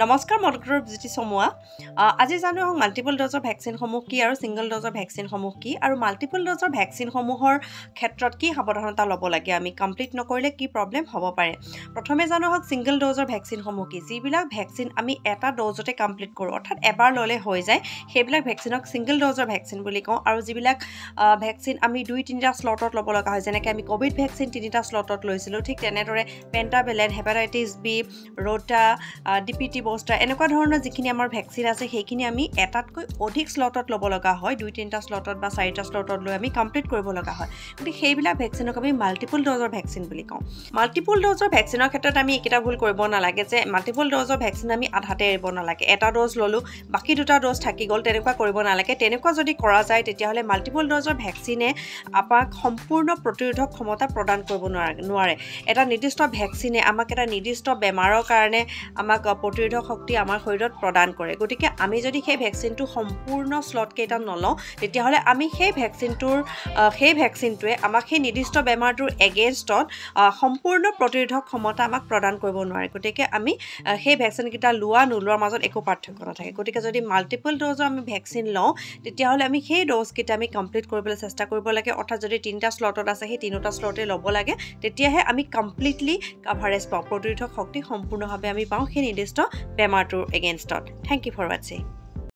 নমস্কাৰ মই ডক্টৰ জ্যোতি চমুৱা আজি জানো মাল্টিপল ড'জৰ ভেকচিনসমূহ কি আৰু সিংগল ড'জৰ ভেকচিনসমূহ কি আৰু মাল্টিপল ড'জৰ ভেকচিনসমূহৰ ক্ষেত্ৰত কি সাৱধানতা ল'ব লাগে আমি কমপ্লিট নকৰিলে কি প্ৰব্লেম হ'ব পাৰে প্ৰথমে জানো সিংগল ড'জৰ ভেকচিনসমূহ কি যিবিলাক ভেকচিন আমি এটা ড'জতে কমপ্লিট কৰোঁ অৰ্থাৎ এবাৰ ল'লে হৈ যায় সেইবিলাক ভেকচিনক সিংগল ড'জৰ ভেকচিন বুলি কওঁ আৰু যিবিলাক ভেকচিন আমি 2-3টা স্লটত ল'ব লগা হয় যেনেকৈ আমি কোভিড ভেকচিন 3টা স্লটত লৈছিলোঁ ঠিক তেনেদৰে পেণ্টাভেলেণ্ট হেপাটাইটিছ বি ৰোটা ডিপিটি বুষ্টাৰ এনেকুৱা ধৰণৰ যিখিনি আমাৰ ভেকচিন আছে সেইখিনি আমি এটাতকৈ অধিক স্লটত ল'ব লগা হয় 2-3টা স্লটত বা 4টা স্লটত লৈ আমি কমপ্লিট কৰিব লগা হয় গতিকে সেইবিলাক ভেকচিনক আমি মাল্টিপল ড'জৰ ভেকচিন বুলি কওঁ মাল্টিপল ড'জৰ ভেকচিনৰ ক্ষেত্ৰত আমি এইকেইটা ভুল কৰিব নালাগে যে মাল্টিপল ড'জৰ ভেকচিন আমি আধাতে এৰিব নালাগে এটা ড'জ ল'লোঁ বাকী দুটা ড'জ থাকি গ'ল তেনেকুৱা কৰিব নালাগে তেনেকুৱা যদি কৰা যায় তেতিয়াহ'লে মাল্টিপল ড'জৰ ভেকচিনে আমাক সম্পূৰ্ণ প্ৰতিৰোধক ক্ষমতা প্ৰদান কৰিব নোৱাৰে এটা নিৰ্দিষ্ট ভেকচিনে আমাক এটা নিৰ্দিষ্ট বেমাৰৰ কাৰণে আমাক প্ৰতিৰোধক শক্তি আমাৰ শৰীৰত প্ৰদান কৰে গতিকে আমি যদি সেই ভেকচিনটো সম্পূৰ্ণ স্লট কেইটা নলওঁ তেতিয়াহ'লে আমি সেই ভেকচিনটোৱে আমাক সেই নিৰ্দিষ্ট বেমাৰটোৰ এগেইনষ্টত সম্পূৰ্ণ প্ৰতিৰোধক ক্ষমতা আমাক প্ৰদান কৰিব নোৱাৰে গতিকে আমি সেই ভেকচিনকেইটা নোলোৱাৰ মাজত একো পাৰ্থক্য নাথাকে গতিকে যদি মাল্টিপল ড'জৰ আমি ভেকচিন লওঁ তেতিয়াহ'লে আমি সেই ড'জকেইটা আমি কমপ্লিট কৰিবলৈ চেষ্টা কৰিব লাগে অৰ্থাৎ যদি 3টা স্লটত আছে সেই 3টা স্লটে ল'ব লাগে তেতিয়াহে আমি কমপ্লিটলি কাভাৰেজ পাওঁ প্ৰতিৰোধক শক্তি সম্পূৰ্ণভাৱে আমি পাওঁ সেই নিৰ্দিষ্ট বেমাৰটোৰ এগেইনষ্টত থ্যাংক ইউ ফৰ ৱাচিং